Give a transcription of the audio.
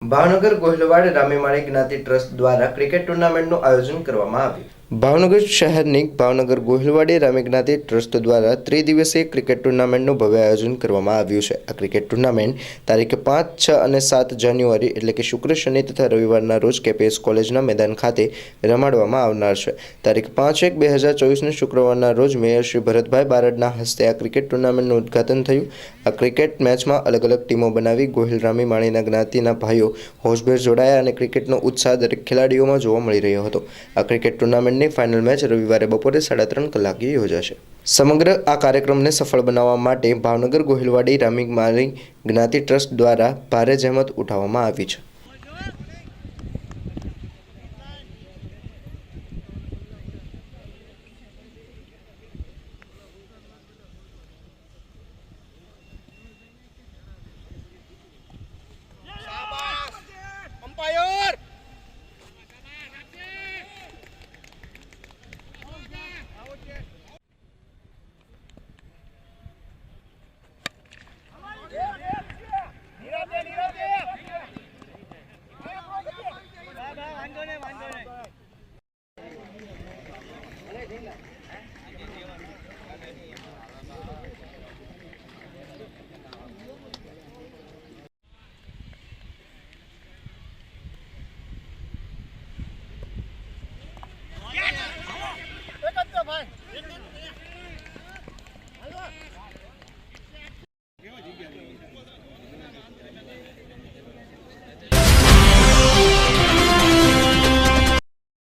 ભાવનગર ગોહિલવાડ રામીમાળી જ્ઞાતિ ટ્રસ્ટ દ્વારા ક્રિકેટ ટુર્નામેન્ટનું આયોજન કરવામાં આવ્યું. ભાવનગર શહેરની ભાવનગર ગોહિલવાડી રામી જ્ઞાતિ ટ્રસ્ટ દ્વારા ત્રિદિવસીય ક્રિકેટ ટુર્નામેન્ટનું ભવ્ય આયોજન કરવામાં આવ્યું છે. આ ક્રિકેટ ટુર્નામેન્ટ તારીખ 5, 6 અને 7 જાન્યુઆરી એટલે કે શુક્ર, શનિ તથા રવિવારના રોજ કેપીએસ કોલેજના મેદાન ખાતે રમાડવામાં આવનાર છે. તારીખ 5/1/2024 શુક્રવારના રોજ મેયર શ્રી ભરતભાઈ બારડના હસ્તે આ ક્રિકેટ ટુર્નામેન્ટનું ઉદ્ઘાટન થયું. આ ક્રિકેટ મેચમાં અલગ અલગ ટીમો બનાવી ગોહિલ રામી માળીના જ્ઞાતિના ભાઈઓ હોશભેર જોડાયા અને ક્રિકેટનો ઉત્સાહ દરેક ખેલાડીઓમાં જોવા મળી રહ્યો હતો. આ ક્રિકેટ ટુર્નામેન્ટની ફાઇનલ મેચ રવિવારે બપોરે 3:30 કલાકે યોજાશે. સમગ્ર આ કાર્યક્રમને સફળ બનાવવા માટે ભાવનગર ગોહિલવાડી રામી માળી જ્ઞાતિ ટ્રસ્ટ દ્વારા ભારે જહેમત ઉઠાવવામાં આવી છે.